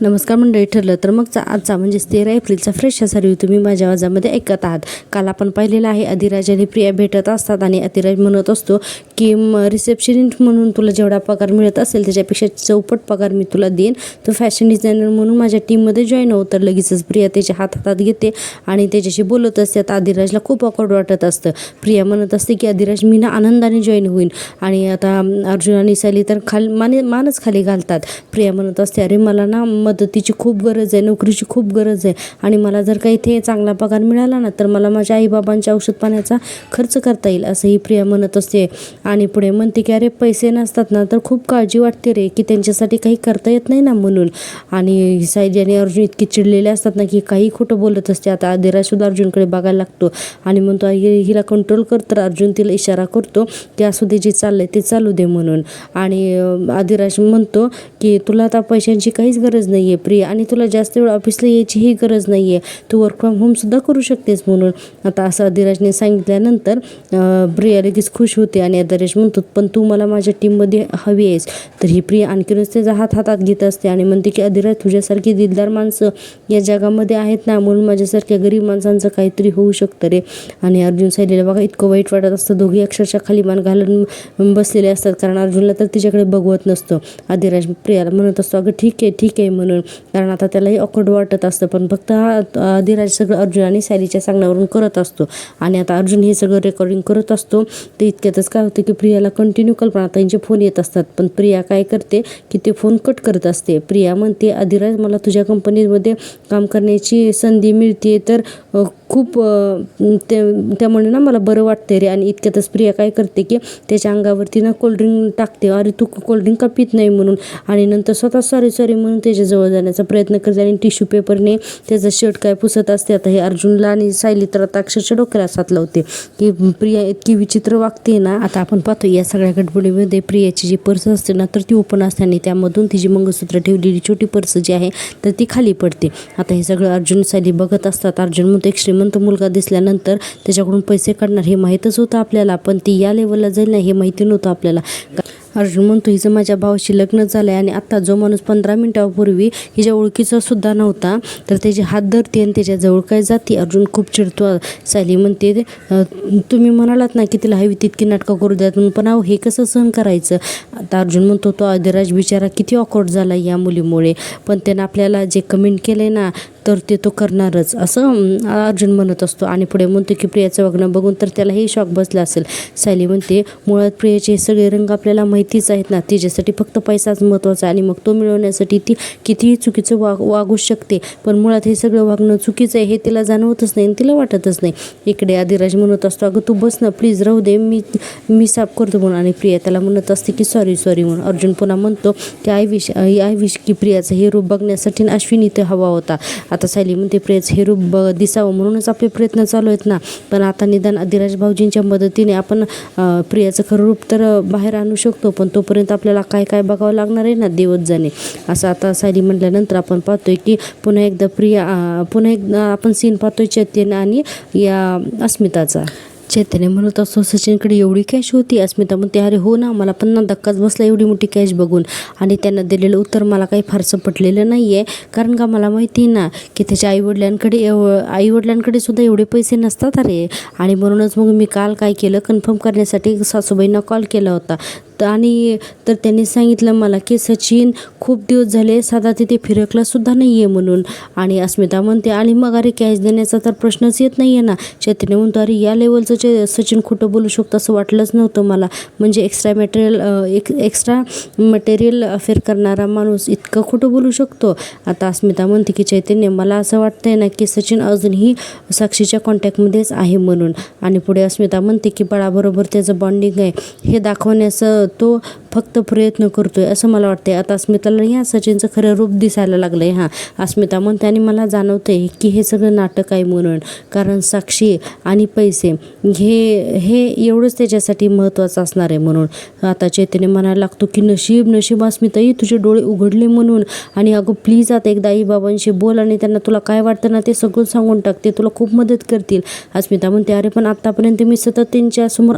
नमस्कार मंडळी, ठरलं तर मगचा आजचा म्हणजेच 13 एप्रिलचा फ्रेश असा रिव्ह्यू तुम्ही माझ्या आवाजामध्ये ऐकत आहात. काल आपण पाहिलेलं आहे अधिराज आणि प्रिया भेटत असतात आणि अधिराज म्हणत असतो की रिसेप्शनिस्ट म्हणून तुला जेवढा पगार मिळत असेल त्याच्यापेक्षा चौपट पगार मी तुला देईन, तू फॅशन डिझायनर म्हणून माझ्या टीममध्ये जॉईन हो. तर लगेचच प्रिया त्याच्या हातात घेते आणि त्याच्याशी बोलत असते. आता अधिराजला खूप ऑकवर्ड वाटत असतं. प्रिया म्हणत असते की अधिराज मी ना आनंदाने जॉईन होईन आणि आता अर्जुन आणि सायली तर मानच खाली घालतात. प्रिया म्हणत असते अरे मला ना मदतीची खूप गरज आहे, नोकरीची खूप गरज आहे आणि मला जर काही इथे चांगला पगार मिळाला ना तर मला माझ्या आईबाबांच्या औषध पाण्याचा खर्च करता येईल, असंही प्रिया म्हणत असते. आणि पुढे म्हणते की अरे पैसे नसतात ना तर खूप काळजी वाटते रे, की त्यांच्यासाठी काही करता येत नाही ना म्हणून. आणि सायली आणि अर्जुन इतके चिडलेले असतात ना की काही खोटं बोलत असते. आता अधिराज सुद्धा अर्जुनकडे बघायला लागतो आणि म्हणतो हिला कंट्रोल कर. तर अर्जुन तिला इशारा करतो की असू दे, जे चाललंय ते चालू दे म्हणून. आणि अधिराज म्हणतो की तुला आता पैशांची काहीच गरज नाही आहे प्रिया, आणि तुला जास्त वेळ ऑफिसला यायचीही गरज नाही आहे, तू वर्क फ्रॉम होमसुद्धा करू शकतेस म्हणून. आता असं अधिराजने सांगितल्यानंतर प्रिया लगेच खुश होते आणि अधिराज म्हणतो पण तू मला माझ्या टीममध्ये हवी आहेस. तर ही प्रिया आणखीनच त्याचा हातात घेत असते आणि म्हणते की अधिराज तुझ्यासारखी दिलदार माणसं या जगामध्ये आहेत ना, म्हणून माझ्यासारख्या गरीब माणसांचं काहीतरी होऊ शकतं रे. आणि अर्जुन सायलीला बघा इतकं वाईट वाटत असतं. दोघी अक्षरशः खाली मान घालून बसलेले असतात, कारण अर्जुनला तर तिच्याकडे बघवत नसतं. अधिराज प्रियाला म्हणत असतो अगं ठीक आहे म्हणून, कारण आता त्यालाही ऑकवर्ड वाटत असतं. पण फक्त अधिराज सगळं अर्जुन आणि सायलीच्या सांगण्यावरून करत असतो. आणि आता अर्जुन हे सगळं रेकॉर्डिंग करत असतो. ते इतक्यातच काय होतं की प्रियाला कंटिन्यू कल्पना त्यांचे फोन येत असतात. पण प्रिया काय करते की ते फोन कट करत असते. प्रिया म्हणते अधिराज मला तुझ्या कंपनीमध्ये काम करण्याची संधी मिळते तर खूप त्यामुळे ना मला बरं वाटतं रे. आणि इतक्यातच प्रिया काय करते की त्याच्या अंगावरती ना कोल्ड्रिंक टाकते, अरे तू कोल्ड्रिंक का पित नाही म्हणून. आणि नंतर स्वतः सॉरी म्हणून त्याच्याजवळ जाण्याचा प्रयत्न करते आणि टिश्यू पेपरने त्याचा शर्ट काय पुसत असते. आता हे अर्जुनला आणि सायली तर आता अक्षरशः डोक्याला साथ लावते की प्रिया इतकी विचित्र वागते ना. आता आपण पाहतो या सगळ्या गडबडीमध्ये प्रियाची जी पर्स असते ना तर ती ओपन असते आणि त्यामधून तिची मंगळसूत्र ठेवलेली छोटी पर्स जी आहे तर ती खाली पडते. आता हे सगळं अर्जुन सायली बघत असतात. अर्जुन म्हणतो एक श्रीमंत मुलगा दिसल्यानंतर त्याच्याकडून पैसे काढणार हे माहीतच होतं आपल्याला, पण ती या लेवलला जाईल ना हे माहिती नव्हतं आपल्याला. अर्जुन म्हणतो हिचं माझ्या भावाशी लग्न झालं आहे आणि आत्ता जो माणूस 15 मिनिटापूर्वी हिच्या ओळखीचा सुद्धा नव्हता तर त्याचे हात धरते आणि त्याच्याजवळ काय जाते. अर्जुन खूप चिडतो. सायली म्हणते तुम्ही म्हणालात ना की तिला हवी तितकी नाटकं करू द्यात म्हणून, पण हे कसं सहन करायचं. आता अर्जुन म्हणतो तो अधिराज बिचारा किती ऑकवर्ड झाला या मुलीमुळे, पण त्यानं आपल्याला जे कमेंट केलं ना तर ते तो करणारच, असं अर्जुन म्हणत असतो. आणि पुढे म्हणतो की प्रियाचं वागणं बघून तर त्यालाही शॉक बसला असेल. सायली म्हणते मुळात प्रियाचे हे सगळे रंग आपल्याला माहितीच आहेत ना, तिच्यासाठी फक्त पैसाच महत्त्वाचा आणि मग तो मिळवण्यासाठी ती कितीही चुकीचं वागू शकते, पण मुळात हे सगळं वागणं चुकीचं आहे हे तिला जाणवतच नाही आणि तिला वाटतच नाही. इकडे अधिराज म्हणत असतो अगं तू बस ना प्लीज, राहू दे, मी साफ करतो म्हणून. आणि प्रिया त्याला म्हणत असते की सॉरी म्हणून. अर्जुन पुन्हा म्हणतो की आय विश की प्रियाचं हे रूप बघण्यासाठी अश्विन इथे हवा होता. आता सायली म्हणते प्रियाचं हे रूप दिसावं म्हणूनच आपले प्रयत्न चालू आहेत ना, पण आता निदान अधिराज भाऊजींच्या मदतीने आपण प्रियाचं खरं रूप तर बाहेर आणू शकतो, पण तोपर्यंत आपल्याला काय बघावं लागणार आहे ना, देवच जाणे. असं आता सायली म्हटल्यानंतर आपण पाहतोय की पुन्हा एकदा आपण सीन पाहतोय चैतन्य आणि या अस्मिताचा. चैतन्य म्हणत असतो सचिनकडे एवढी कॅश होती. अस्मिता म्हणते अरे हो ना, मला पण ना धक्काच बसला एवढी मोठी कॅश बघून. आणि त्यांना दिलेलं उत्तर मला काही फारसं पटलेलं नाही आहे, कारण का मला माहिती ना की त्याच्या आईवडिलांकडे सुद्धा एवढे पैसे नसतात अरे. आणि म्हणूनच मग मी काल काय केलं, कन्फर्म करण्यासाठी सासूबाईंना कॉल केला होता आणि तर त्यांनी सांगितलं मला की सचिन खूप दिवस झाले साधा तिथे फिरकला सुद्धा नाही आहे म्हणून. आणि अस्मिता म्हणते आणि मग अरे कॅश देण्याचा तर प्रश्नच येत नाही आहे ना. चैतन्य म्हणतो अरे या लेवलचं सचिन खोटं बोलू शकतो असं वाटलंच नव्हतं मला, म्हणजे एक्स्ट्रा मटेरियल अफेअर करणारा माणूस इतकं खोटं बोलू शकतो. आता अस्मिता म्हणते की चैतन्य मला असं वाटतंय ना की सचिन अजूनही साक्षीच्या कॉन्टॅक्टमध्येच आहे म्हणून. आणि पुढे अस्मिता म्हणते की बाळाबरोबर त्याचं बॉन्डिंग आहे हे दाखवण्याचं तो फक्त प्रयत्न करतोय असं मला वाटतंय. आता अस्मिताला ह्या सचिनचं खरं रूप दिसायला लागलंय. अस्मिता म्हणते आणि मला जाणवतंय की हे सगळं नाटक आहे म्हणून, कारण साक्षी आणि पैसे हे एवढंच त्याच्यासाठी महत्त्वाचं असणार आहे म्हणून. आता चैतन्य म्हणायला लागतो की नशीब अस्मिताई तुझे डोळे उघडले म्हणून. आणि अगं प्लीज आता एकदा आई बाबांशी बोल आणि त्यांना तुला काय वाटतं ना ते सगळं सांगून टाक, ते तुला खूप मदत करतील. अस्मिता म्हणते अरे पण आत्तापर्यंत मी सतत त्यांच्यासमोर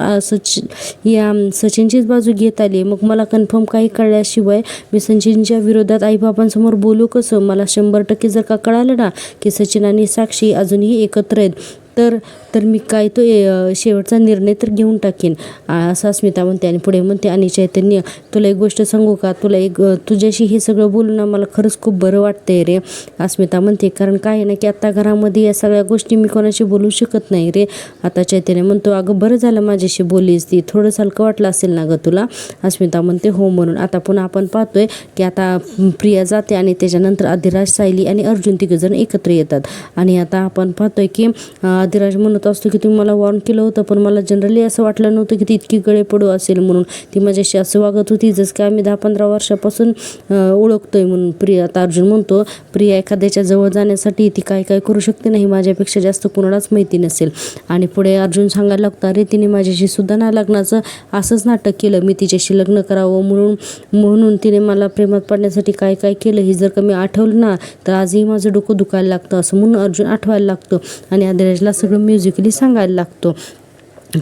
सचिनचीच बाजू घेत आली. मग मला कन्फर्म काही कळल्याशिवाय मी सचिनच्या विरोधात आईबाबांसमोर बोलू कसं? मला 100% जर का कळालं ना की सचिन आणि साक्षी अजूनही एकत्र आहेत तर मी काय तो शेवटचा निर्णय तर घेऊन टाकेन, असं अस्मिता म्हणते. आणि पुढे म्हणते, आणि चैतन्य तुला एक गोष्ट सांगू का? तुझ्याशी हे सगळं बोलून ना मला खरंच खूप बरं वाटतंय रे. अस्मिता म्हणते, कारण काय आहे ना की आता घरामध्ये या सगळ्या गोष्टी मी कोणाशी बोलू शकत नाही रे. आता चैतन्य म्हणतो, अगं बरं झालं माझ्याशी बोललीस, ती थोडंसं हलकं वाटलं असेल ना गं तुला? अस्मिता म्हणते, हो. म्हणून आता पुन्हा आपण पाहतोय की आता प्रिया जाते आणि त्याच्यानंतर अधिराज, सायली आणि अर्जुन तिघंजण एकत्र येतात. आणि आता आपण पाहतोय की अधिराज म्हणत असतो की तुम्ही मला वॉर्न केलं होतं, पण मला जनरली असं वाटलं नव्हतं की ती इतकी गळे पडू असेल म्हणून. ती माझ्याशी असं वागत होती जसं काय आम्ही 10-15 वर्षापासून ओळखतोय म्हणून. प्रिया, आता अर्जुन म्हणतो, प्रिया एखाद्याच्या जवळ जाण्यासाठी ती काय काय करू शकते नाही माझ्यापेक्षा जास्त कोणालाच माहिती नसेल. आणि पुढे अर्जुन सांगायला लागतं, अरे तिने माझ्याशी सुद्धा ना लग्नाचं असंच नाटक केलं, मी तिच्याशी लग्न करावं म्हणून तिने मला प्रेमात पडण्यासाठी काय काय केलं हे जर का मी आठवलं ना तर आजही माझं डोकं दुखायला लागतं, असं म्हणून अर्जुन आठवायला लागतो. आणि अधिराजला सगळं म्युझिकली सांगायला लागतो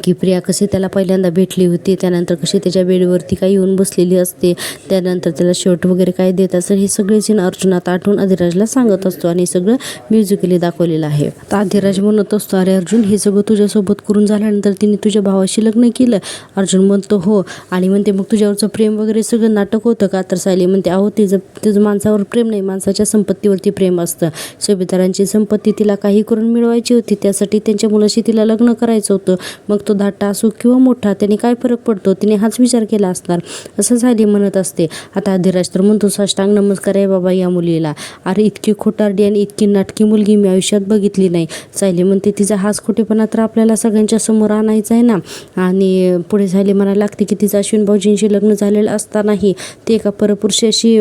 की प्रिया कशी त्याला पहिल्यांदा भेटली होती, त्यानंतर कशी त्याच्या बेडवरती काही येऊन बसलेली असते, त्यानंतर त्याला शर्ट वगैरे काय देत असेल, हे सगळे सीन अर्जुनात आठवून अधिराजला सांगत असतो. आणि सगळं म्युझिकली दाखवलेलं आहे. आता अधिराज म्हणत असतो, अरे अर्जुन हे सगळं तुझ्यासोबत करून झाल्यानंतर तिने तुझ्या भावाशी लग्न केलं? अर्जुन म्हणतो, हो. आणि म्हणते, मग तुझ्यावरचं प्रेम वगैरे सगळं नाटक होतं का? तर सायली म्हणते, अहो तिचं माणसावर प्रेम नाही, माणसाच्या संपत्तीवरती प्रेम असतं. सुभेदारांची संपत्ती तिला काही करून मिळवायची होती, त्यासाठी त्यांच्या मुलाशी तिला लग्न करायचं होतं. मग तो धाटा असो किंवा मोठा, त्याने काय फरक पडतो, तिने हाच विचार केला असणार, असं सायली म्हणत असते. आता अधिराज तर म्हणतो, साष्टांग नमस्कार आहे बाबा या मुलीला. अरे इतकी खोटारडी आणि इतकी नाटकी मुलगी मी आयुष्यात बघितली नाही. सायली म्हणते, तिचा हाच खोटेपणा तर आपल्याला सगळ्यांच्या समोर आणायचा आहे ना. आणि पुढे सायली म्हणायला लागते की तिचं अश्विन भाऊजींशी लग्न झालेलं असतानाही ते एका परपुरुषाशी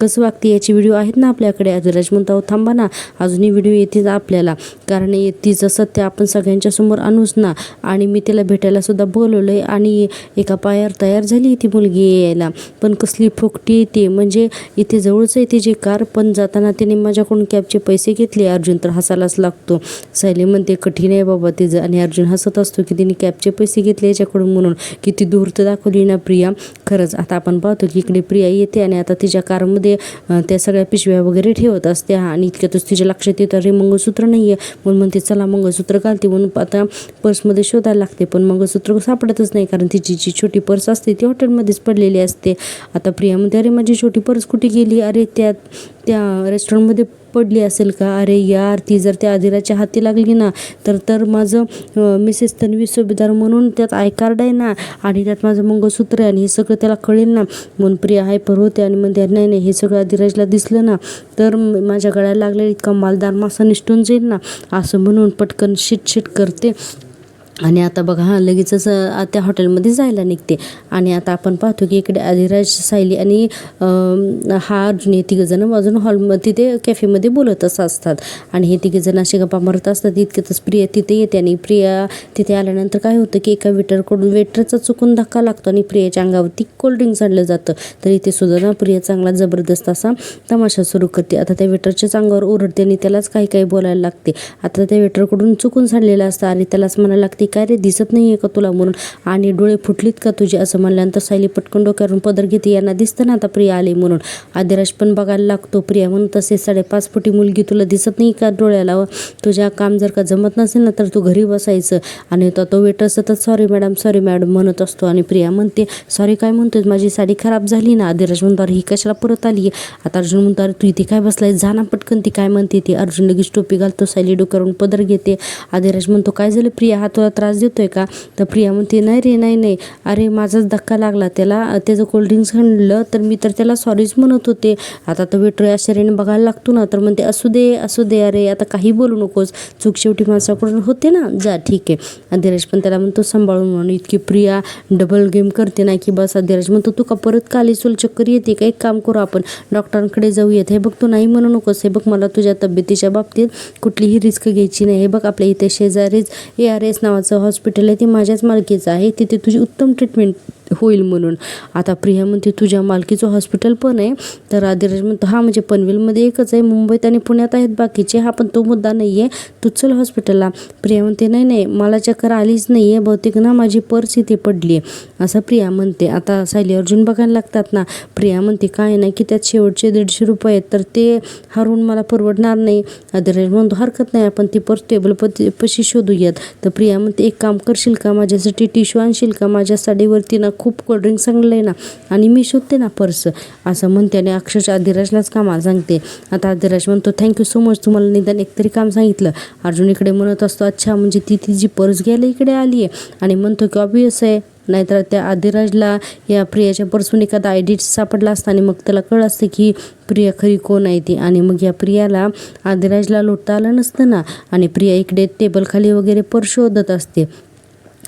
कसं वागते याचे व्हिडिओ आहेत ना आपल्याकडे. अधिराज म्हणतो, थांबा ना, अजूनही व्हिडिओ येतील आपल्याला, कारण तिचं सत्य आपण सगळ्यांच्या समोर आणूच ना. आणि मी तिला भेटायला सुद्धा बोलवलं आहे आणि एका पायावर तयार झाली ती मुलगी यायला, पण कसली फुकटी येते, म्हणजे इथे जवळच आहे तिची कार, पण जाताना तिने माझ्याकडून कॅबचे पैसे घेतले. अर्जुन तर हसायलाच लागतो. सायली म्हणते, कठीण आहे बाबा तिचं. आणि अर्जुन हसत असतो की तिने कॅबचे पैसे घेतले याच्याकडून म्हणून. किती धूर्त दाखवली ना प्रिया खरंच. आता आपण पाहतो की इकडे प्रिया येते आणि आता तिच्या कारमध्ये त्या सगळ्या पिशव्या वगैरे ठेवत असते. आणि इतक्यातच तिच्या लक्षात येतं, अरे मंगळसूत्र नाही आहे, म्हणून म्हणते चला मंगळसूत्र घालते. म्हणून आता पर्समध्ये शोधायला लागते, पण मंगळसूत्र सापडतच नाही, कारण तिची जी छोटी पर्स असते ती हॉटेलमध्येच पडलेली असते. आता प्रिया म्हणते, अरे माझी छोटी पर्स कुठे गेली? अरे त्या रेस्टॉरंटमध्ये पडली असेल का? अरे यार, ती जर त्या अधिराच्या हाती लागली ना तर माझं मिसेस तन्वी सुभेदार म्हणून त्यात आय कार्ड आहे ना, आणि त्यात माझं मंगळसूत्र आहे, आणि हे सगळं त्याला कळेल ना. म्हणून प्रिया हायपर होते आणि म्हणते, नाही हे सगळं अधिराजला दिसलं ना तर माझ्या गळ्याला लागलेला इतका मालदार मासा निष्ठून जाईल ना, असं म्हणून पटकन शिट करते. आणि आता बघा लगेचच त्या हॉटेलमध्ये जायला निघते. आणि आता आपण पाहतो की इकडे अधिराज, सायली आणि हा अर्जुन हे तिघंजण अजून तिथे कॅफेमध्ये बोलतच असतात. आणि हे तिघेजण असे गप्पा मारत असतात. इतक्यातच प्रिया तिथे येते. आणि प्रिया तिथे आल्यानंतर काय होतं की एका वेटरचा चुकून धक्का लागतो आणि प्रियाच्या अंगावरती कोल्ड्रिंक सांडलं जातं. तर इथे सुद्धा ना प्रिया चांगला जबरदस्त असा तमाशा सुरू करते. आता त्या वेटरच्याच अंगावर ओरडते आणि त्यालाच काही बोलायला लागते. आता त्या वेटरकडून चुकून सांडलेलं असतं आणि त्यालाच म्हणायला लागते, काय रे दिसत नाही आहे का तुला म्हणून, आणि डोळे फुटलीत का तुझे, असं म्हणल्यानंतर सायली पटकन डोक्यावरून पदर घेते, यांना दिसतं ना आता प्रिया आली म्हणून. अधिराज पण बघायला लागतो. प्रिया म्हणून तसे 5.5 फुटी मुलगी तुला दिसत नाही का डोळ्याला? तुझ्या काम जर का जमत नसेल ना तर तू घरी बसायचं. आणि तो वेटर सतत सॉरी मॅडम म्हणत असतो. आणि प्रिया म्हणते, सॉरी काय म्हणतोय, माझी साडी खराब झाली ना. अधिराज म्हणतो, अरे ही कशाला परत आली? आता अर्जुन म्हणतो, अरे तू इथे काय बसलाय, जा ना पटकन, ती काय म्हणते ती. अर्जुन लगेच टोपी घालतो, सायली डोक्यावरून पदर घेते. अधिराज म्हणतो, काय झालं प्रिया, हा तुला त्रास देतोय का? तर प्रिया म्हणते, नाही रे नाही, अरे माझाच धक्का लागला त्याला, त्याचं कोल्ड्रिंक्स आणलं तर मी तर त्याला सॉरीच म्हणत होते. आता तो वेटर आश्चर्याने बघायला लागतो ना, तर म्हणते, असू दे अरे आता काही बोलू नकोस, चूक शेवटी माणसाकडून होते ना, जा ठीक आहे. अधिराज पण त्याला म्हणतो सांभाळून. म्हणून इतकी प्रिया डबल गेम करते ना की बस. अधिराज म्हणतो, तू का परत काली तुला चक्कर येते का? एक काम करू आपण डॉक्टरांकडे जाऊयात. हे बघ तू नाही म्हणू नकोस, हे बघ मला तुझ्या तब्येतीच्या बाबतीत कुठलीही रिस्क घ्यायची नाही. हे बघ आपल्या इथे शेजारीच ARS नावाचं हॉस्पिटल आहे, ते माझ्याच मालकीचं आहे, तिथे तुझी उत्तम ट्रीटमेंट होईल म्हणून. आता प्रिया म्हणते तुझ्या मालकीचं हॉस्पिटल पण आहे. तर आदिराज म्हणतो हा म्हणजे पनवेलमध्ये एकच आहे, मुंबईत आणि पुण्यात आहेत बाकीचे, हा पण तो मुद्दा नाही आहे, तू चल हॉस्पिटलला. प्रिया म्हणते नाही नाही मला चक्कर आलीच नाही आहे, बहुतेक ना माझी पर्स इथे पडली आहे असं प्रिया म्हणते. आता सायली अर्जुन बघायला लागतात ना. प्रिया म्हणते काय नाही की त्यात शेवटचे 150 रुपये आहेत तर ते हरवून मला परवडणार नाही. आदिराज म्हणतो हरकत नाही आपण ती पर्स टेबल पशी शोधूयात. तर प्रिया म्हणते एक काम करशील का, माझ्यासाठी टिश्यू आणशील का, माझ्या साडीवरती ना खूप कोल्ड्रिंक सांगलं आहे ना आणि मी शोधते ना पर्स असं म्हणते आणि अक्षरशः आदिराजलाच कामाला सांगते. आता आदिराज म्हणतो थँक्यू सो मच, तुम्हाला निदान एकतरी काम सांगितलं. अर्जुन इकडे म्हणत असतो अच्छा म्हणजे ती तिची पर्स घ्यायला इकडे आली आहे आणि म्हणतो की ऑब्वियस आहे, नाहीतर त्या आदिराजला या प्रियाच्या पर्सहून एखादा आयडी सापडला असता आणि मग त्याला कळलं असतं की प्रिया खरी कोण आहे ती आणि मग या प्रियाला आदिराजला लुटता आलं नसतं ना. आणि प्रिया इकडे टेबलखाली वगैरे पर्स शोधत असते.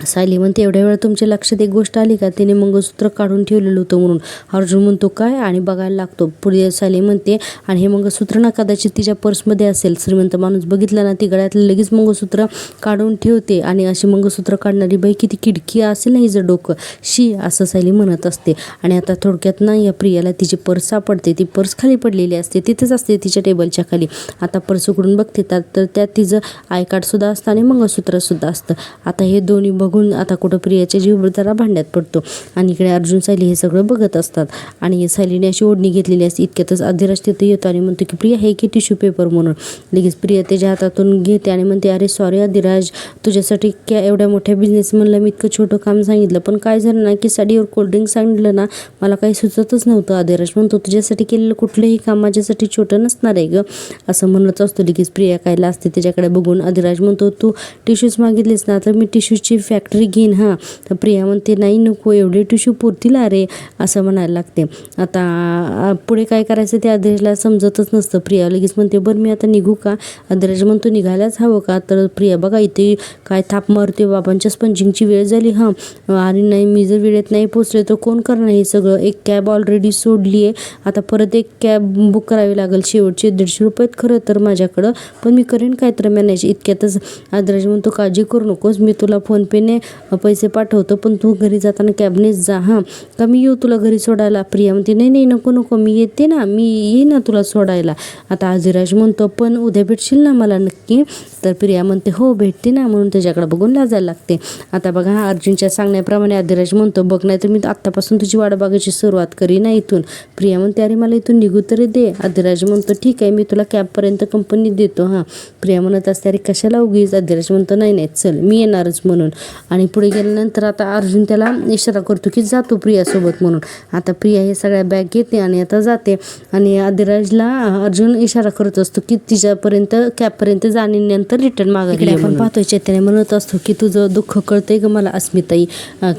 सायली म्हणते एवढ्या वेळा तुमच्या लक्षात एक गोष्ट आली का, तिने मंगळसूत्र काढून ठेवलेलं होतं म्हणून. अर्जुन म्हणतो काय आणि बघायला लागतो. पुढे सायली म्हणते आणि हे मंगळसूत्र ना कदाचित तिच्या पर्समध्ये असेल, श्रीमंत माणूस बघितला ना ती गळ्यातलं लगेच मंगळसूत्र काढून ठेवते आणि अशी मंगळसूत्र काढणारी बाई किती किडकी असेल ना हिचं डोकं शी असं सायली म्हणत असते. आणि आता थोडक्यात ना या प्रियाला तिची पर्स सापडते. ती पर्स खाली पडलेली असते, तिथेच असते तिच्या टेबलच्या खाली. आता पर्स उघडून बघते तर त्यात तिचं आय कार्डसुद्धा असतं आणि मंगळसूत्रसुद्धा असतं. आता हे दोन्ही बघून आता कुठं प्रियाच्या जीव जरा भांड्यात पडतो आणि इकडे अर्जुन सायली हे सगळं बघत असतात. आणि सायलीने अशी ओढणी घेतलेली असते. इतक्यातच आदिराज तिथे येतो आणि म्हणतो की प्रिया हे की टिश्यू पेपर म्हणून. लगेच प्रिया त्याच्या हातातून घेते आणि म्हणते अरे सॉरी आदिराज, तुझ्यासाठी एवढ्या मोठ्या बिझनेसमॅनला मी इतकं छोटं काम सांगितलं, पण काय झालं ना की साडीवर कोल्ड्रिंक सांगितलं ना मला काही सुचतच नव्हतं. आदिराज म्हणतो तुझ्यासाठी केलेलं कुठलंही काम माझ्यासाठी छोटं नसणार आहे ग असं म्हणत असतो. लगेच प्रिया कायला असते त्याच्याकडे बघून आदिराज म्हणतो तू टिश्यूज मागितलेस ना तर मी टिश्यूची फॅक्टरी घेईन हां. तर प्रिया म्हणते नाही नको एवढे टिश्यू पुरतील अरे असं म्हणायला लागते. आता पुढे काय करायचं ते आदिराजला समजतच नसतं. प्रिया लगेच म्हणते बरं मी आता निघू का. आदिराज म्हणतो निघायलाच हवं का. तर प्रिया बघा इथे काय थाप मारते, बाबांच्या स्पंजिंगची वेळ झाली हां आणि नाही मी जर वेळेत नाही पोचले तर कोण करणार हे सगळं. एक कॅब ऑलरेडी सोडली आहे, आता परत एक कॅब बुक करावी लागेल, शेवटचे 150 रुपये खरं तर माझ्याकडं, पण मी करेन काय तर मॅनेज. इतक्यातच आदिराज म्हणतो काळजी करू नकोस, मी तुला फोनपेने पैसे पाठवतो, पण तू घरी जाताना कॅबनेच जा हां, का मी येऊ तुला घरी सोडायला. प्रिया म्हणते नाही नाही नको नको मी येते ना, मी येईन ना तुला सोडायला. आता आदिराज म्हणतो पण उद्या भेटशील ना मला नक्की. तर प्रिया म्हणते हो भेटते ना, म्हणून त्याच्याकडे बघून लाजायला लागते. आता बघा अर्जुनच्या सांगण्याप्रमाणे आदिराज म्हणतो बघ नाही तर मी आत्तापासून तुझी वाट बघायची सुरुवात करी ना इथून. प्रिया म्हणते अरे मला इथून निघू तरी दे. आदिराज म्हणतो ठीक आहे मी तुला कॅबपर्यंत कंपनी देतो हां. प्रिया म्हणत असते अरे कशाला उगीच. आदिराज म्हणतो नाही नाही चल मी येणारच म्हणून. आणि पुढे गेल्यानंतर आता अर्जुन त्याला इशारा करतो की जातो प्रियासोबत म्हणून. आता प्रिया हे सगळ्या बॅग घेते आणि आता जाते आणि आदिराजला अर्जुन इशारा करत असतो की तिच्यापर्यंत कॅबपर्यंत जाण्यानंतर रिटर्न मागे. आपण पाहतोय चैतन्य म्हणत असतो की तुझं दुःख कळतंय ग मला अस्मिताई,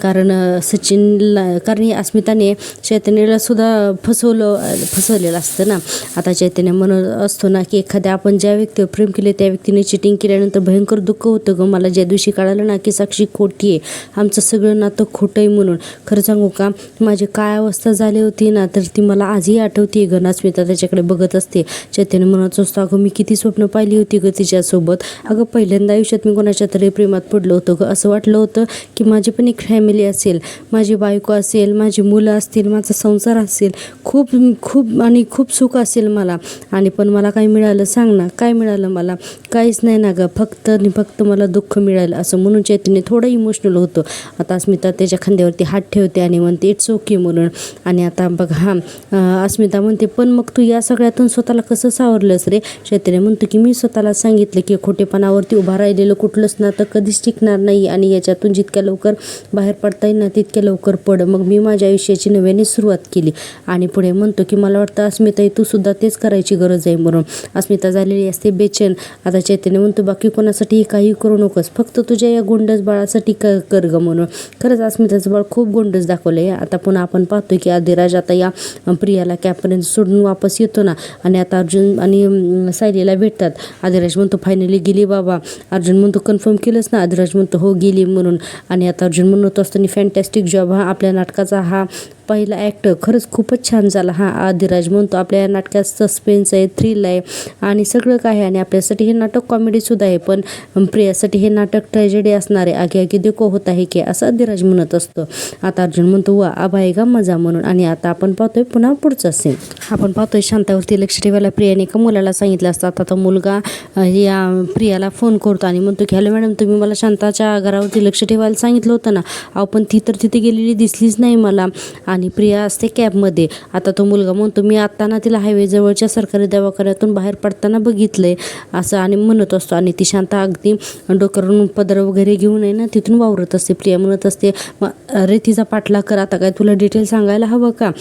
कारण कारण अस्मिताने चैतन्याला सुद्धा फसवलेलं असतं ना. आता चैतन्य म्हणत असतो ना की एखाद्या आपण ज्या व्यक्तीवर प्रेम केले त्या व्यक्तीने चिटिंग केल्यानंतर भयंकर दुःख होतं ग मला. ज्या दिवशी कळालं ना की साक्षी खोटी आहे, आमचं सगळं नातं खोटं आहे म्हणून. खरं सांगू का माझी काय अवस्था झाली होती ना तर ती मला आजही आठवते ग. अस्मिता त्याच्याकडे बघत असते. चैतन्य म्हणत असतो अगं मी किती स्वप्न पाहिली होती ग तिच्यासोबत. अगं पहिल्यांदा आयुष्यात मी कोणाच्या तरी प्रेमात पडलो होतं ग. असं वाटलं होतं की माझी पण एक फॅमिली असेल, माझी बायको असेल, माझी मुलं असतील, माझा संसार असेल, खूप खूप आणि खूप सुख असेल मला. आणि पण मला काय मिळालं सांग ना, काय मिळालं मला. काहीच नाही ना ग, फक्त आणि फक्त मला दुःख मिळालं असं म्हणून चैतन्य थोडं इमोशनल होतो. आता अस्मिता त्याच्या खांद्यावरती हात ठेवते आणि म्हणते इट्स ओके म्हणून. आणि आता बघ हां अस्मिता म्हणते पण मग तू या सगळ्यातून स्वतःला कसं सावरलंस रे. चैतन्य म्हणतो की मी स्वतःला सांगितलं की खोटेपणावरती उभा राहिलेलं कुठलंच ना तर कधीच टिकणार नाही आणि याच्यातून जितक्या लवकर बाहेर पडता येईल ना तितक्या लवकर पड. मग मी माझ्या आयुष्याची नव्याने सुरुवात केली. आणि पुढे म्हणतो की मला वाटतं अस्मिता तू सुद्धा तेच करायची गरज आहे म्हणून. अस्मिता झालेली असते बेचैन. आता चैतन्य म्हणतो बाकी कोणासाठी काही करू नकोस, फक्त तुझ्या या गोंडस बाळासाठी कर ग म्हणून. खरंच अस्मिताचं बाळ खूप गोंडस दाखवलं आहे. आता पुन्हा आपण पाहतोय की आदिराज आता या प्रियाला कॅबपर्यंत सोडून वापस येतो ना आणि आता अर्जुन आणि सायलीला भेटतात. आदिराज म्हणतो फायनली गेली बाबा. अर्जुन म्हणतो कन्फर्म केलंस ना. आदिराज म्हणतो हो गेली म्हणून. आणि आता अर्जुन म्हणत असताना फॅन्टॅस्टिक जॉब हा आपल्या नाटकाचा हा पहिला ॲक्ट खरंच खूपच छान झाला. हा अधिराज म्हणतो आपल्या या नाटकात सस्पेन्स आहे, थ्रिल आहे आणि सगळं काय आहे आणि आपल्यासाठी हे नाटक कॉमेडीसुद्धा आहे, पण प्रियासाठी हे नाटक ट्रॅजेडी असणार आहे. आगे आगे देखो होता है की असं अधिराज म्हणत असतो. आता अर्जुन म्हणतो वा आबा आहे का मजा म्हणून. आणि आता आपण पाहतोय पुन्हा पुढचा सीन. आपण पाहतोय शांतावरती लक्ष ठेवायला प्रियाने एका मुलाला सांगितलं असतं. आता तो मुलगा या प्रियाला फोन करतो आणि म्हणतो की हॅलो मॅडम, तुम्ही मला शांताच्या घरावरती लक्ष ठेवायला सांगितलं होतं ना. पण ती तर तिथे गेलेली दिसलीच नाही मला. आणि प्रिया असते कॅबमध्ये. आता तो मुलगा म्हणतो मी आत्ता ना तिला हायवे जवळच्या सरकारी दवाखान्यातून बाहेर पडताना बघितलंय असं आणि म्हणत असतो. आणि ती शांता अगदी डोक्यावरून पदर वगैरे घेऊन आहे ना तिथून वावरत असते. प्रिया म्हणत असते अरे तिचा पाठलाग कर, आता काय तुला डिटेल सांगायला हवं का.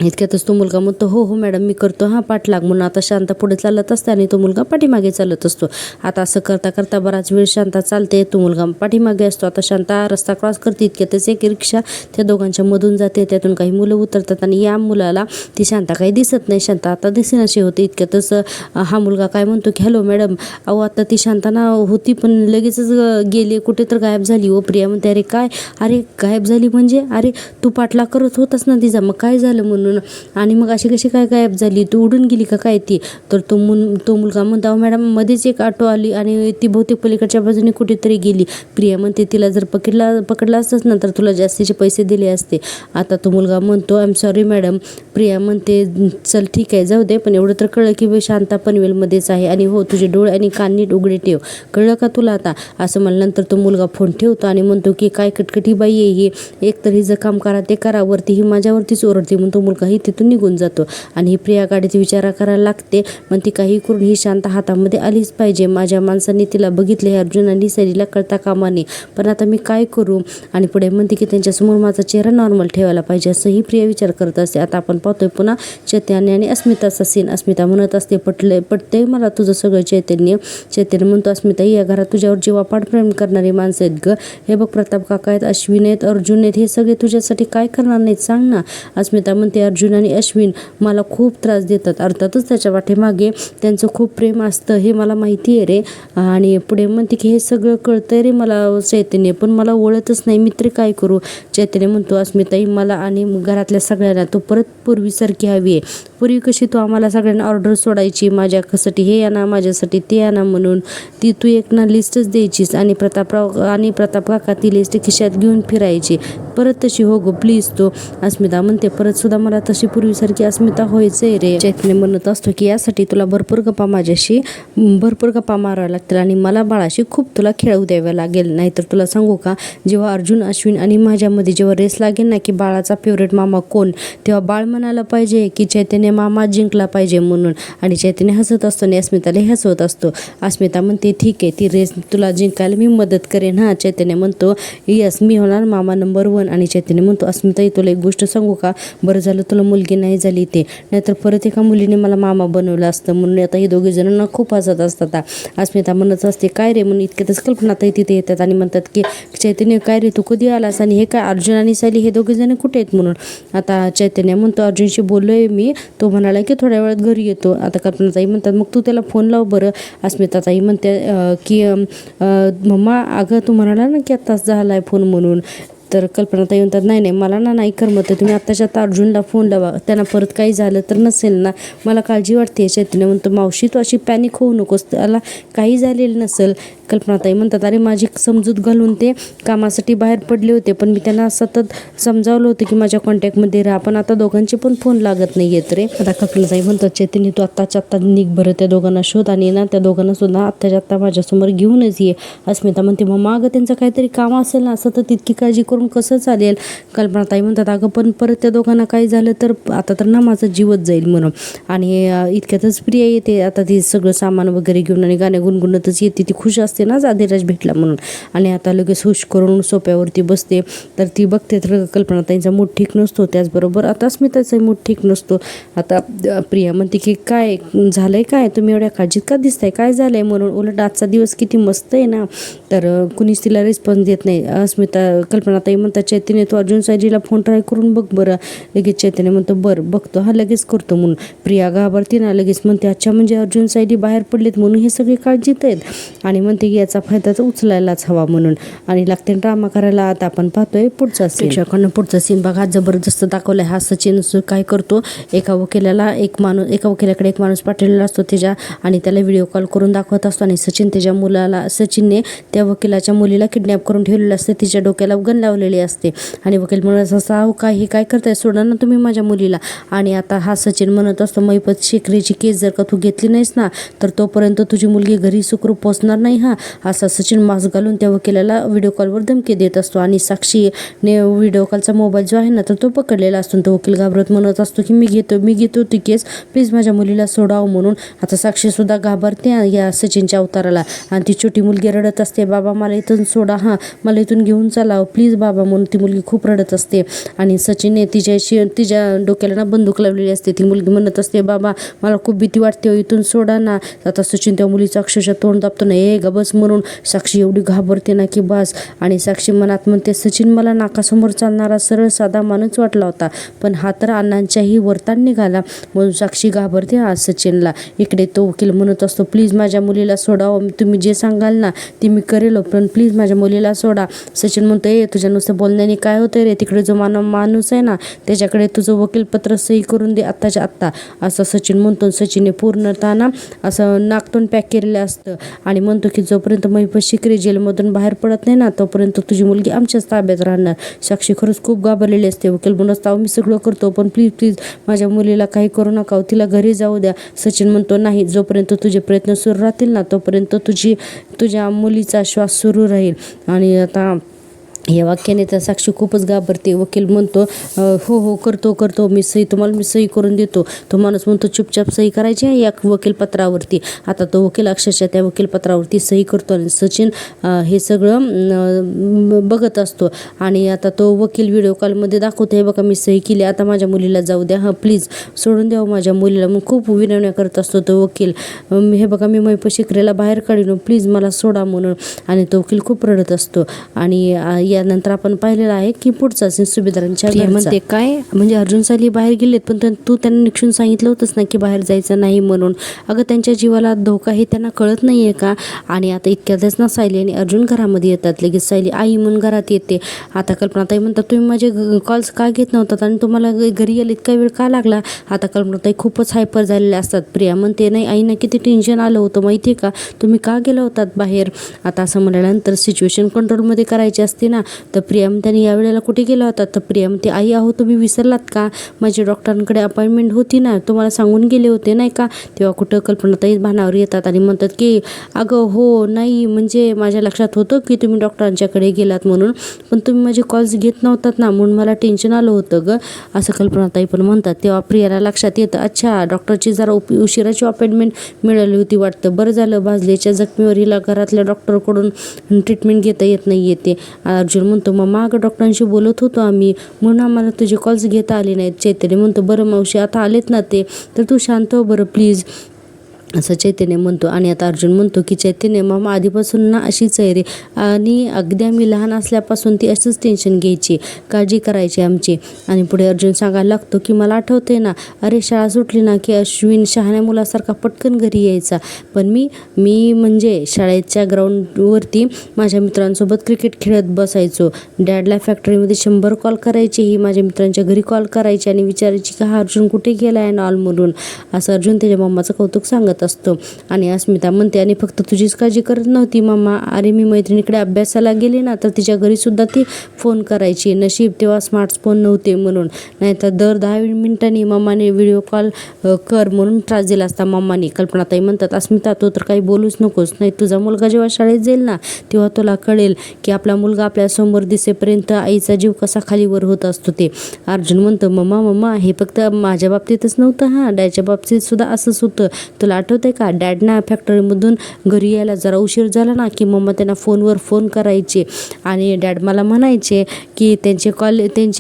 इतक्यातच तो मुलगा म्हणतो हो हो मॅडम मी करतो हां पाठलाग म्हणून. आता शांता पुढे चालत असते आणि तो मुलगा पाठीमागे चालत असतो. आता असं करता करता बराच वेळ शांता चालते, तो मुलगा पाठीमागे असतो. आता शांता रस्ता क्रॉस करते, इतक्यातच एक रिक्षा त्या दोघांच्या मधून जाते. त्यातून काही मुलं उतरतात आणि या मुलाला ती शांता काही दिसत नाही. शांता आता दिसेनाशी होते. इतक्यातच हा मुलगा काय म्हणतो की हॅलो मॅडम, आता ती शांता ना होती पण लगेचच गेली, कुठे तर गायब झाली. प्रिया म्हणते अरे काय, अरे गायब झाली म्हणजे, अरे तू पाठलाग करत होतास ना तिचा, मग काय झालं म्हणून. आणि मग अशी कशी काय गायब झाली, तू उडून गेली का काय ती. तर तो मुलगा म्हणतो मॅडम मध्येच एक ऑटो आली आणि ती बहुतेक पलीकडच्या बाजूने कुठेतरी गेली. प्रिया म्हणते तिला जर पकडला असतंच ना तर तुला जास्तीचे पैसे दिले असते. आता तो मुलगा म्हणतो I am sorry madam. Priya म्हणते चल ठीक आहे जाऊ दे, पण एवढं तर कळलं की शांता पनवेलमध्येच आहे आणि हो तुझे डोळे आणि कान नीट उघडे ठेव, कळलं का तुला आता असं म्हणल्यानंतर तो मुलगा फोन ठेवतो आणि म्हणतो की काय कटकटी बाई आहे ही, एक तर हिचं काम करा ते करा, वरती ही माझ्यावरतीच ओरडते. म्हणतो मुलगाही तिथून निघून जातो आणि ही प्रिया गाडीचा विचार करायला लागते. पण ती काही करून ही शांत हातामध्ये आलीच पाहिजे. माझ्या माणसांनी तिला बघितले, हे अर्जुन आणि सरीला कळता कामा नये, पण आता मी काय करू. आणि पुढे म्हणते की त्यांच्यासमोर माझा चेहरा नॉर्मल ठेवायला पाहिजे असं ही प्रिया विचार करत असते. आता आपण पाहतोय पुन्हा चैतन्य आणि अस्मिताचा सीन. अस्मिता म्हणत असते पटतंय मला तुझं सगळं. चैतन्य म्हणतो अस्मिता या घरात तुझ्यावर जीवापाड प्रेम करणारी माणसं आहेत ग. हे बघ प्रताप काका आहेत, अश्विन आहेत, अर्जुन आहेत, हे सगळे तुझ्यासाठी काय करणार नाहीत सांग ना. अस्मिता म्हणते अर्जुन आणि अश्विन मला खूप त्रास देतात, अर्थातच त्याच्या पाठीमागे त्यांचं खूप प्रेम असतं हे मला माहिती आहे रे. आणि पुढे म्हणते की हे सगळं कळतंय रे मला चैतन्य, पण मला ओळखतच नाही, मित्र काय करू. चैतन्य म्हणतो अस्मिताई मला आणि घरातल्या सगळ्यांना तू परत पूर्वीसारखी हवी आहे. पूर्वी कशी तू आम्हाला सगळ्यांना ऑर्डर सोडायची माझ्यासाठी हे आणा माझ्यासाठी ते आणा म्हणून, ती तू एक ना लिस्टच द्यायचीस आणि प्रताप काका ती लिस्ट खिशात घेऊन फिरायची. परत तशी हो गो प्लीज तू. अस्मिता म्हणते परत सुद्धा मला तशी पूर्वीसारखी अस्मिता व्हायचंय रे. चैतन्य म्हणत असतो की यासाठी तुला भरपूर गप्पा माराव्या लागतील आणि मला बाळाशी खूप तुला खेळू द्याव्या लागेल. नाहीतर तुला सांगू का, जेव्हा अर्जुन अश्विन आणि माझ्यामध्ये जेव्हा रेस लागेल ना की बाळाचा फेवरेट मामा कोण, तेव्हा बाळ म्हणायला पाहिजे की चैतन्य मामा जिंकला पाहिजे म्हणून. आणि चैतन्य हसत असतो आणि अस्मिताला हसवत असतो. अस्मिता म्हणते ठीक आहे ती रेस तुला जिंकायला मी मदत करेन हा. चैतन्य म्हणतो यस मी होणार मामा नंबर 1. आणि चैतन्य म्हणतो अस्मिताई तुला एक गोष्ट सांगू का, बरं झालं तुला मुलगी नाही झाली ते, नाहीतर परत एका मुलीने मला मामा बनवलं असतं म्हणून. आता हे दोघे जणांना खूप हसत असतात. अस्मिता म्हणत असते काय रे म्हणून. इतक्यातच कल्पनाताई तिथे येतात आणि म्हणतात की चैतन्य काय रे तू कधी आलास आणि हे काय अर्जुन आणि सायली हे दोघे जण कुठे आहेत म्हणून. आता चैतन्य म्हणतो अर्जुनशी बोललोय मी, तो म्हणाला की थोड्या वेळात घरी येतो. आता कल्पनाताई म्हणतात मग तू त्याला फोन लाव बरं. अस्मिताताई म्हणते की मम्मा अगं तू म्हणाला ना की आत्ताच झाला आहे फोन म्हणून. तर कल्पनाताई म्हणतात नाही मला नाही करमत, तुम्ही आत्ताच्या आता अर्जुनला फोन लावा, त्यांना परत काही झालं तर नसेल ना, मला काळजी वाटते. चैतन्य म्हणतो मावशी तू अशी पॅनिक होऊ नकोस, त्याला काही झालेलं नसेल. कल्पनाताई म्हणतात अरे माझी समजूत घालून ते कामासाठी बाहेर पडले होते, पण मी त्यांना सतत समजावलं होतं की माझ्या कॉन्टॅक्टमध्ये राहा, पण आता दोघांचे पण फोन लागत नाही येत रे. आता कल्पनाताई म्हणतात चैतन्य तू आत्ताच्या आत्ता निघ बरं, त्या दोघांना शोध आणि ना त्या दोघांना सुद्धा आत्ताच्या आत्ता माझ्यासमोर घेऊनच ये. अस्मिता म्हणते मग अगं त्यांचं काहीतरी काम असेल ना, सतत इतकी काळजी करून कसं चालेल. कल्पनाताई म्हणतात अगं पण परत त्या दोघांना काही झालं तर आता तर ना माझा जीवच जाईल म्हणून. आणि इतक्यातच प्रिया येते. आता ती सगळं सामान वगैरे घेऊन आणि गाण्या गुणगुणतच येते. ती खुश असते ना अधिराज भेटला म्हणून. आणि आता लगेच हुश करून सोप्यावरती बसते. तर ती बघते तर कल्पनाताईंचा मूड ठीक नसतो, त्याचबरोबर आता अस्मिताचा मूड ठीक नसतो. आता प्रिया म्हणते की काय झालंय, काय तुम्ही एवढ्या काळजीत का दिसताय, काय झालंय म्हणून. उलट आजचा दिवस किती मस्त आहे ना. तर कुणीच तिला रिस्पॉन्स देत नाही. कल्पनाताई कल्पनाताई म्हणतात चैतन्य तू अर्जुन सायलीला फोन ट्राय करून बघ बरं. लगेच चैतन्य म्हणतो बरं बघतो हा लगेच करतो म्हणून. प्रिया घाबरते ना, लगेच म्हणते अच्छा म्हणजे अर्जुन सायली बाहेर पडलेत म्हणून हे सगळे काळजीत आहेत आणि म्हणते की याचा फायदा तर उचलायलाच हवा म्हणून आणि लागते ड्रामा करायला. आता आपण पाहतोय पुढचा सीन. प्रेक्षकांना पुढचा सीन बघा जबरदस्त दाखवलाय. हा सचिन काय करतो एका वकिलाकडे एक माणूस पाठवलेला असतो त्याच्या आणि त्याला व्हिडिओ कॉल करून दाखवत असतो आणि सचिनने त्या वकिलाच्या मुलीला किडनॅप करून ठेवलेलं असते. तिच्या डोक्याला गन लावलेली असते आणि वकील म्हणत असता अहो काय करताय, सोडा ना तुम्ही माझ्या मुलीला. आणि आता हा सचिन म्हणत असतो महिपत शेखरेची केस जर का तू घेतली नाहीस ना तर तोपर्यंत तुझी मुलगी घरी सुखरूप पोहोचणार नाही. असा सचिन मास्क घालून त्या वकिलाला व्हिडिओ कॉलवर धमकी देत असतो आणि साक्षीने व्हिडिओ कॉलचा मोबाईल जो आहे ना तर तो पकडलेला असतो. तो वकील घाबरत म्हणत असतो की मी घेतो ती केस, प्लीज माझ्या मुलीला सोडावं म्हणून. आता साक्षी सुद्धा घाबरते या सचिनच्या अवताराला आणि ती छोटी मुलगी रडत असते बाबा मला इथून सोडा, मला इथून घेऊन चला प्लीज बाबा म्हणून. ती मुलगी खूप रडत असते आणि सचिनने तिच्या डोक्याला ना बंदूक लावलेली असते. ती मुलगी म्हणत असते बाबा मला खूप भीती वाटते, इथून सोडा ना. आता सचिन त्या मुलीचं अक्षरशः तोंड दाबतो ना गबस म्हणून. साक्षी एवढी घाबरते ना की बस. आणि साक्षी मनात म्हणते सचिन मला नाकासमोर चालणारा सरळ साधा माणूस वाटला होता पण हा तर अण्णांच्याही वरतान निघाला म्हणून साक्षी घाबरते सचिनला. इकडे तो वकील म्हणत असतो प्लीज माझ्या मुलीला सोडावं, तुम्ही जे सांगाल ना ते मी करेल पण प्लीज माझ्या मुलीला सोडा. सचिन म्हणतो तुझ्या नुसतं बोलण्याने काय होतंय रे, तिकडे जो माणूस आहे ना त्याच्याकडे तुझं वकीलपत्र सही करून दे आत्ताच्या आत्ता असं सचिन म्हणतो. सचिनने पूर्णतः ना असं नाकतोंड पॅक केलेलं असतं आणि म्हणतो की जोपर्यंत महिपत शेखरे जेलमधून बाहेर पडत नाही ना तोपर्यंत तुझी मुलगी आमच्याच ताब्यात राहणार. साक्षी खरंच खूप घाबरलेली असते. वकील म्हणत मी सगळं करतो पण प्लीज माझ्या मुलीला काही करू नका, तिला घरी जाऊ द्या. सचिन म्हणतो नाही, जोपर्यंत तुझे प्रयत्न सुरू राहतील ना तोपर्यंत तुझ्या मुलीचा श्वास सुरू राहील. आणि आता या वाक्याने तर साक्षी खूपच घाबरते. वकील म्हणतो हो करतो मी सही करून देतो. तो माणूस म्हणतो चुपचाप सही करायची आहे या वकीलपत्रावरती. आता तो वकील अक्षरशः त्या वकीलपत्रावरती सही करतो आणि सचिन हे सगळं बघत असतो आणि आता तो वकील व्हिडिओ कॉलमध्ये दाखवतो हे बघा मी सही केली, आता माझ्या मुलीला जाऊ द्या, प्लीज सोडून द्यावं माझ्या मुलीला. मग खूप विनवण्या करत असतो तो वकील. हे बघा मी महिपत शेखरेला बाहेर काढीन, प्लीज मला सोडा म्हणून. आणि तो वकील खूप रडत असतो आणि यानंतर आपण पाहिलेलं आहे की पुढचा सीन सुभेदारांच्या घरमध्ये काय म्हणजे अर्जुन सायली बाहेर गेलेत पण तू त्यांना निक्षून सांगितलं होतंस ना की बाहेर जायचं नाही म्हणून. अगं त्यांच्या जीवाला धोका हे त्यांना कळत नाहीये का. आणि आता इतक्यातच ना सायली आणि अर्जुन घरामध्ये येतात. लगेच सायली आई म्हणून घरात येते. आता कल्पनाताई म्हणतात तुम्ही माझे कॉल्स का घेत नव्हतात आणि तुम्हाला घरी यायला इतका वेळ का लागला. आता कल्पनाताई खूपच हायपर झालेले असतात. प्रिया म्हणते नाही आईना किती टेन्शन आलं होतं माहिती आहे का, तुम्ही का गेला होतात बाहेर. आता असं म्हटल्यानंतर सिच्युएशन कंट्रोलमध्ये करायची असते ना तर प्रिया म्हणते यावेळेला कुठे गेला होता. तर प्रिया म्हणते आई अहो तुम्ही विसरलात का, माझी डॉक्टरांकडे अपॉइंटमेंट होती ना, तुम्हाला सांगून गेले होते नाही का. तेव्हा कुठं कल्पनाताई भानावर येतात आणि म्हणतात की अगं हो नाही म्हणजे माझ्या लक्षात होतं की तुम्ही डॉक्टरांच्याकडे गेलात म्हणून, पण तुम्ही माझे कॉल्स घेत नव्हतात ना म्हणून मला टेन्शन आलं होतं गं असं कल्पनाताई पण म्हणतात. तेव्हा प्रियाला लक्षात येतं अच्छा डॉक्टरची जरा उशिराची अपॉइंटमेंट मिळाली होती वाटतं, बरं झालं भाजलेच्या जखमीवर हिला घरातल्या डॉक्टरकडून ट्रीटमेंट घेता येत नाही येते. अर्जुन म्हणतो मग अगं डॉक्टरांशी बोलत होतो आम्ही म्हणून आम्हाला तुझे कॉल्स घेता आले नाहीत. चैतन्य म्हणतो बरं मावशी आता आलेत ना ते तर तू शांत हो बरं प्लीज असं चैतन्य म्हणतो. आणि आता अर्जुन म्हणतो की चैतन्य मामा आधीपासून ना अशीच आहे रे आणि अगदी आम्ही लहान असल्यापासून ती असंच टेन्शन घ्यायची, काळजी करायची आमची. आणि पुढे अर्जुन सांगायला लागतो की मला आठवते ना अरे शाळा सुटली ना की अश्विन शहाण्या मुलासारखा पटकन घरी यायचा, पण मी म्हणजे शाळेच्या ग्राउंडवरती माझ्या मित्रांसोबत क्रिकेट खेळत बसायचो. डॅडला फॅक्टरीमध्ये 100 कॉल करायचे, ही माझ्या मित्रांच्या घरी कॉल करायची आणि विचारायची की हा अर्जुन कुठे गेला आहे ऑल म्हणून. असं अर्जुन त्याच्या मम्माचं कौतुक सांगत असतो. आणि अस्मिता म्हणते आणि फक्त तुझीच काळजी करत नव्हती मम्मा, अरे मी मैत्रिणीकडे अभ्यासाला गेले ना तर तिच्या घरी सुद्धा ती फोन करायची, नशीब तेव्हा स्मार्टफोन नव्हते म्हणून, नाहीतर दर 10 मिनिटांनी मम्माने व्हिडिओ कॉल कर म्हणून त्रास दिला असता मम्माने. कल्पनाताई म्हणतात अस्मिता तो तर काही बोलूच नकोस, नाही तुझा मुलगा जेव्हा शाळेत जाईल ना तेव्हा तुला कळेल की आपला मुलगा आपल्या समोर दिसेपर्यंत आईचा जीव कसा खालीवर होत असतो ते. अर्जुन म्हणतो मम्मा हे फक्त माझ्या बाबतीतच नव्हतं, डॅडच्या बाबतीत सुद्धा असंच होतं, तुला आठवतंय का, डॅड ना फॅक्टरीमधून घरी यायला जरा उशीर झाला ना की मम्मा त्यांना फोनवर फोन करायचे आणि डॅड मला म्हणायचे की त्यांचे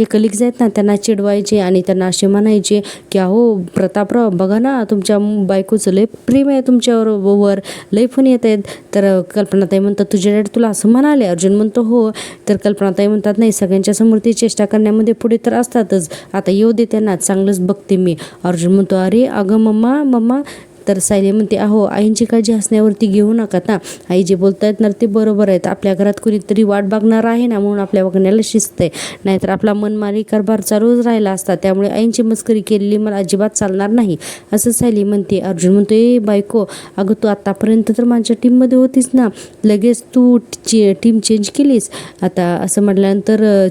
कलिग्स आहेत ना त्यांना चिडवायचे आणि त्यांना असे म्हणायचे की अहो प्रतापराव बघा ना तुमच्या बायकोचं लय प्रेम आहे तुमच्यावर, लय फोन येत आहेत. तर कल्पनाताई म्हणतात तुझे डॅड तुला असं म्हणाले? अर्जुन म्हणतो हो. तर कल्पनाताई म्हणतात नाही, सगळ्यांच्या समोर ती चेष्टा करण्यामध्ये पुढे तर असतातच, आता येऊ दे त्यांना, चांगलंच बघते मी. अर्जुन म्हणतो अरे अगं मम्मा. तर सायली म्हणते अहो आईंची काळजी हसण्यावरती घेऊ नका ना, आई जे बोलतायत ना ते बरोबर आहेत, आपल्या घरात कुणीतरी वाट बघणार आहे ना म्हणून आपल्या वागण्याला शिस्त आहे, नाहीतर आपला मनमानी कारभार चालूच राहिला असता, त्यामुळे आईंची मस्करी केलेली मला अजिबात चालणार नाही असं सायली म्हणते. अर्जुन म्हणतो ए बायको, अगं तू आतापर्यंत तर माझ्या टीममध्ये होतीस ना, लगेच तू टीम चेंज केलीस आता, असं म्हटल्यानंतर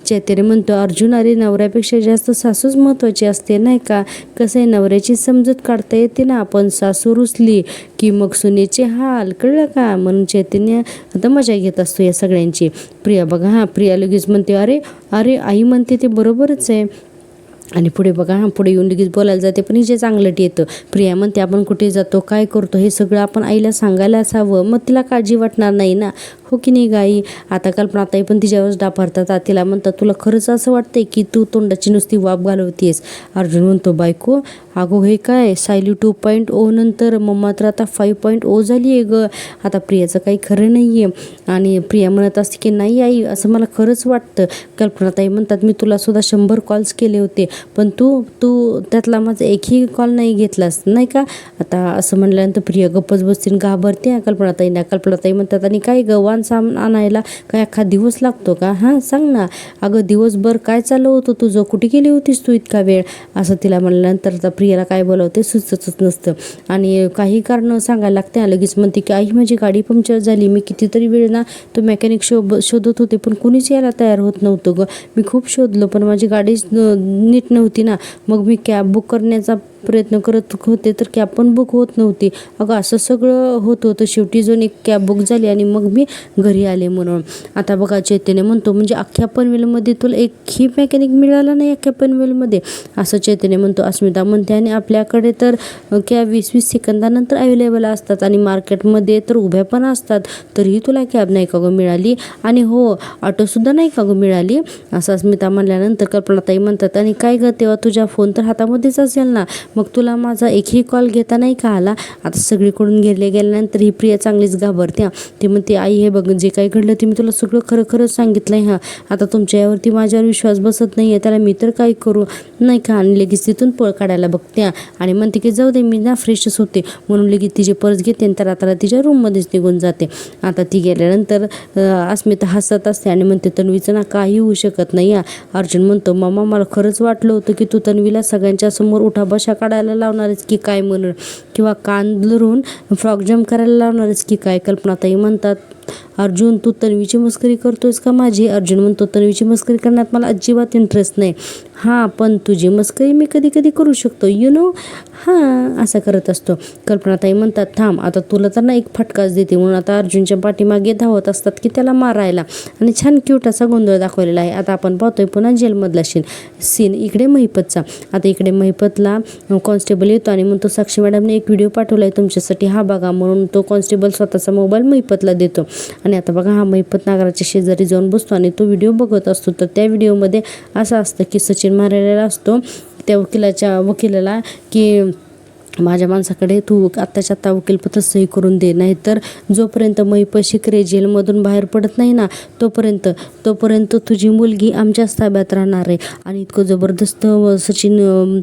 चैतन्य म्हणतो अर्जुन अरे नवऱ्यापेक्षा जास्त सासूच महत्त्वाची असते नाही का, कसं आहे नवऱ्याची समजूत काढता येते ना, पण सासू रुसली की मग सुनेचे हाल, कळलं का. म्हणून चैतन्य आता मजा घेत असतो या सगळ्यांची. प्रिया बघा प्रिया लगेच म्हणते अरे आई म्हणते ते बरोबरच आहे. आणि पुढे बघा पुढे येऊन लगेच बोलायला जाते, पण हिचे चांगलट येतं. प्रिया म्हणते आपण कुठे जातो, काय करतो, हे सगळं आपण आईला सांगायला असावं, मग तिला काळजी वाटणार नाही ना, हो की नाही गाई. आता कल्पनाताई पण तिच्यावरच डापरतात. तिला म्हणतात तुला खरंच असं वाटतंय की तू तोंडाची नुसती वाफ घालवतीयस. अर्जुन म्हणतो बायको अगो हे काय, सायली 2.0 नंतर मम्मा तर आता 5.0 झाली आहे ग, आता प्रियाचं काही खरं नाही आहे. आणि प्रिया म्हणत असते की नाही आई असं मला खरंच वाटतं. कल्पनाताई म्हणतात मी तुला सुद्धा 100 कॉल्स केले होते, पण तू त्यातला माझा एकही कॉल नाही घेतलास नाही का. आता असं म्हणल्यानंतर प्रिया गप्पच बसतील, घाबरते कल्पनाताईंना. कल्पनाताई म्हणतात आणि काय गव्हाण सामान आणायला काय अख्खा दिवस लागतो का, हां सांग ना. अगं दिवसभर काय चालू होतं तुझं, कुठे गेली होतीस तू इतका वेळ, असं तिला म्हणल्यानंतर आता प्रियाला काय बोलावते सुचतच नसतं आणि काही कारण सांगायला लागते. लगेच म्हणते की आई माझी गाडी पंक्चर झाली, मी कितीतरी वेळ ना तो मेकॅनिक शोधत होते पण कुणीच यायला तयार होत नव्हतं ग, मी खूप शोधलं पण माझी गाडीच नीट नव्हती ना, मग मी कॅब बुक करण्याचा प्रयत्न करत होते तर कॅब पण बुक होत नव्हती. अगं असं सगळं होत होतं, शेवटी जाऊन एक कॅब बुक झाली आणि मग मी घरी आले म्हणून. आता बघा चैतन्य म्हणतो म्हणजे अख्ख्या पनवेलमध्ये तुला एकही मेकॅनिक मिळाला नाही अख्ख्या पनवेलमध्ये, असं चैतन्य म्हणतो. अस्मिता म्हणते आणि आपल्याकडे तर कॅब 20-20 सेकंदानंतर अवेलेबल असतात आणि मार्केटमध्ये तर उभ्या पण असतात, तरीही तुला कॅब नाही का गं मिळाली, आणि हो ऑटोसुद्धा नाही का गं मिळाली, असं अस्मिता म्हणल्यानंतर कल्पनाताई म्हणतात आणि काय गं तेव्हा तुझ्या फोन तर हातामध्येच असेल ना, मग तुला माझा एकही कॉल घेता नाही का आला. आता सगळीकडून गेल्यानंतर ही प्रिया चांगलीच घाबरते. ते म्हणते आई हे बघ जे काही घडलं ते मी तुला सगळं खरं सांगितलं आहे, आता तुमच्या यावरती माझ्यावर विश्वास बसत नाही आहे, त्याला मी तर काय करू नाही का. आणि लगेच तिथून पळ काढायला बघते आणि म्हणते की जाऊ दे मी ना फ्रेशच होते, म्हणून लगेच तिची पर्स घेते आणि तर तिच्या रूममध्येच निघून जाते. आता ती गेल्यानंतर अस्मिता हसत असते आणि म्हणते तन्वीचं ना काही होऊ शकत नाही. अर्जुन म्हणतो मम्मा मला खरंच वाटलं होतं की तू तन्वीला सगळ्यांच्या समोर उठा बशा काढायला लावणारच की काय म्हणून, किंवा कान धरून फ्रॉक जम्प करायला लावणारच की काय. कल्पनाताई म्हणतात अर्जुन तू तन्वीची मस्करी करतोयस का माझी. अर्जुन म्हणतो तन्वीची मस्करी करण्यात मला अजिबात इंटरेस्ट नाही, हां पण तुझी मस्करी मी कधी कधी करू शकतो यू नो, हां असं करत असतो. कल्पनाताई म्हणतात थांब आता तुला तर ना एक फटकाच देते, म्हणून आता अर्जुनच्या पाठीमागे धावत असतात की त्याला मारायला, आणि छान क्यूट असा गोंधळ दाखवलेला आहे. आता आपण पाहतोय पुन्हा जेलमधला सीन इकडे महिपतचा. आता इकडे महिपतला कॉन्स्टेबल येतो आणि म्हणतो साक्षी मॅडमने एक व्हिडिओ पाठवला आहे तुमच्यासाठी, हा बघा, म्हणून तो कॉन्स्टेबल स्वतःचा मोबाईल महिपतला देतो. आणि आता बघा हा महिपत नागराच्या शेजारी जाऊन बसतो आणि तो व्हिडिओ बघत असतो. तर त्या व्हिडिओमध्ये असं असतं की सचिन मारलेला असतो त्या वकिलाला की माझ्या माणसाकडे तू आत्ताच्या आत्ता वकीलपत्र सही करून दे, नाहीतर जोपर्यंत महिपत शिकरे जेलमधून बाहेर पडत नाही ना तोपर्यंत तुझी मुलगी आमच्याच ताब्यात राहणार आहे. आणि इतकं जबरदस्त सचिन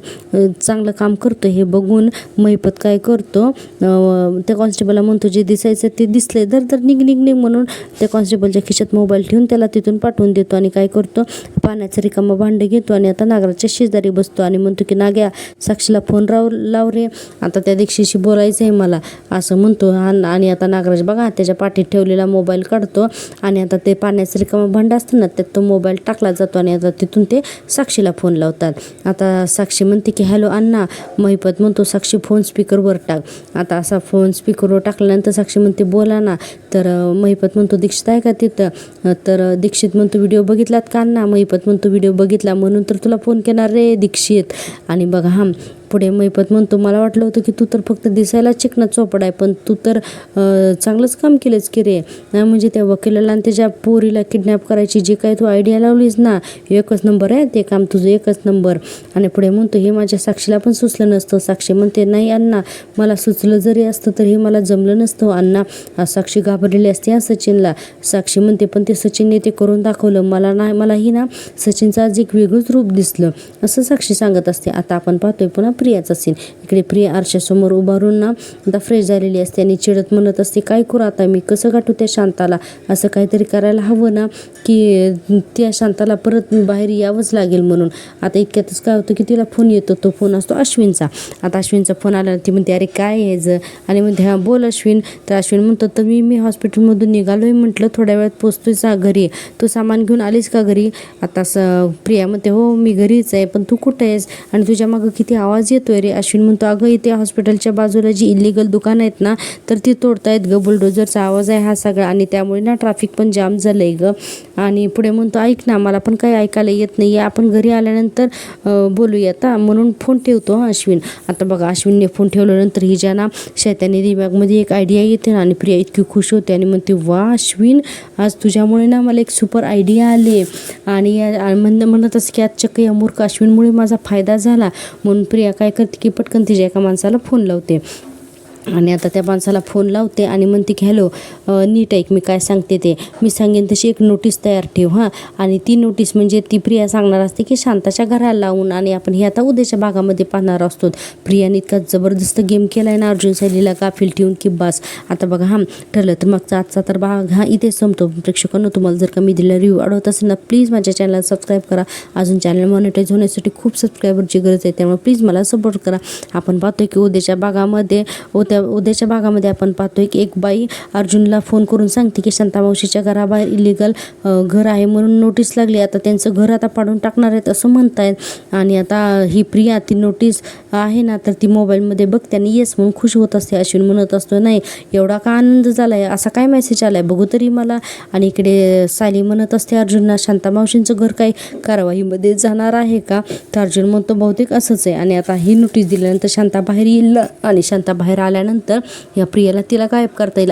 चांगलं काम करतो हे बघून महिपत काय करतो, त्या कॉन्स्टेबलला म्हणतो जे दिसायचं ते दिसले दर निघ म्हणून त्या कॉन्स्टेबलच्या खिशात मोबाईल ठेवून त्याला तिथून पाठवून देतो. आणि काय करतो पाण्याचं रिकामं भांडं घेतो आणि आता नागराच्या शेजारी बसतो आणि म्हणतो की नाग्या साक्षीला फोन लाव रे, आता त्या दीक्षेशी बोलायचं आहे मला, असं म्हणतो. आणि आता नागराज बघा त्याच्या पाठीत ठेवलेला मोबाईल काढतो आणि आता ते पाण्याचं रिकामं भांडं असतं ना त्यात तो मोबाईल टाकला जातो आणि आता तिथून ते साक्षीला फोन लावतात. आता साक्षी म्हणते की हॅलो अण्णा. महिपत म्हणतो साक्षी फोन स्पीकरवर टाक. आता असा फोन स्पीकरवर टाकल्यानंतर साक्षी म्हणते बोला ना. तर महिपत म्हणतो दीक्षित आहे का तिथं? तर दीक्षित म्हणतो व्हिडिओ बघितलात का ना? महिपत म्हणतो व्हिडिओ बघितला म्हणून तर तुला फोन केला रे दीक्षित. आणि बघा पुढे महिपत म्हणतो मला वाटलं होतं की तू तर फक्त दिसायला चिकना चोपड आहे, पण तू तर चांगलंच काम केलंस की रे. म्हणजे त्या वकिलाला आणि त्याच्या पोरीला किडनॅप करायची जी काही तू आयडिया लावलीस ना, एकच नंबर आहे ते काम तुझं, एकच नंबर. आणि पुढे म्हणतो हे माझ्या साक्षीला पण सुचलं नसतं. साक्षी म्हणते नाही अण्णा, मला सुचलं जरी असतं तर हे मला जमलं नसतं अण्णा. साक्षी घाबरलेली असते हा सचिनला. साक्षी म्हणते पण ते सचिनने ते करून दाखवलं, मलाही ना सचिनचं आज एक वेगळंच रूप दिसलं असं साक्षी सांगत असते. आता आपण पाहतोय पुन्हा प्रियाचा सीन. इकडे प्रिया आरशासमोर उभारून ना आता फ्रेश झालेली असते आणि चिडत म्हणत असते काय करू आता मी, कसं गाठू त्या शांताला, असं काहीतरी करायला हवं ना की त्या शांताला परत बाहेर यावंच लागेल म्हणून. आता इतक्यातच काय होतं की तिला फोन येतो, तो फोन असतो अश्विनचा. आता अश्विनचा फोन आला, ती म्हणते अरे काय आहे आणि म्हणते हां बोल अश्विन. तर अश्विन म्हणतो तर मी हॉस्पिटलमधून निघालोय, म्हटलं थोड्या वेळात पोचतोय घरी, तू सामान घेऊन आलीस का घरी? आता प्रिया म्हणते हो मी घरीच आहे, पण तू कुठे आहेस आणि तुझ्या मागं किती आवाज येतोय रे? अश्विन म्हणतो अगं इथे हॉस्पिटलच्या बाजूला जी इलिगल दुकान आहेत ना तर ती तोडतायत ग, बुलडोजरचा आवाज आहे हा सगळा आणि त्यामुळे ना ट्रॅफिक पण जाम झालंय ग. आणि पुढे म्हणतो ऐक ना, मला पण काही ऐकायला येत नाही, आपण घरी आल्यानंतर बोलूयात म्हणून फोन ठेवतो अश्विन. आता बघा अश्विनने फोन ठेवल्यानंतर हिच्या ना शैतानी दिमागमध्ये एक आयडिया येते ना आणि प्रिया इतकी खुश होते आणि म्हणते वा अश्विन, आज तुझ्यामुळे ना मला एक सुपर आयडिया आली आणि म्हणत असं की आज चक्क या मूर्ख अश्विनमुळे माझा फायदा झाला. म्हणून प्रिया काय करते की पटकन तिच्या एका माणसाला फोन लावते आणि आता त्या माणसाला फोन लावते आणि म्हणते की हॅलो नीट ऐक मी काय सांगते ते, मी सांगेन तशी एक नोटीस तयार ठेव हां. आणि ती नोटीस म्हणजे ती प्रिया सांगणार असते की शांताच्या घराला लावून आणि आपण हे आता उद्याच्या भागामध्ये पाहणार असतो. प्रियाने इतका जबरदस्त गेम केला आहे ना अर्जुन सायलीला गाफील ठेवून की बस. आता बघा ठरलं तर मागचा आजचा तर भाग इथे संपतो. प्रेक्षकांनो तुम्हाला जर का मी दिलेला रिव्ह्यू आवडत असेल ना प्लीज माझ्या चॅनलला सबस्क्राईब करा. अजून चॅनल मॉनिटाईज होण्यासाठी खूप सबस्क्रायबरची गरज आहे, त्यामुळे प्लीज मला सपोर्ट करा. आपण पाहतोय की उद्याच्या भागामध्ये आपण पाहतोय की एक बाई अर्जुनला फोन करून सांगते की शांता मावशीच्या घराबाहेर इलिगल घर आहे म्हणून नोटीस लागली, आता त्यांचं घर आता पाडून टाकणार आहेत असं म्हणतायत. आणि आता ही प्रिया ती नोटीस आहे ना तर ती मोबाईलमध्ये बघते आणि येस म्हणून खुश होत असते. अश्विन म्हणत असतो नाही एवढा का आनंद झाला आहे, असा काय मेसेज आला आहे बघू तरी मला. आणि इकडे सायली म्हणत असते अर्जुनला शांता मावशींचं घर काही कारवाईमध्ये जाणार आहे का? तर अर्जुन म्हणतो बहुतेक असंच आहे. आणि आता ही नोटीस दिल्यानंतर शांता बाहेर येईल आणि शांता बाहेर आल्यानंतर या प्रियाला तिला गायब करता येईल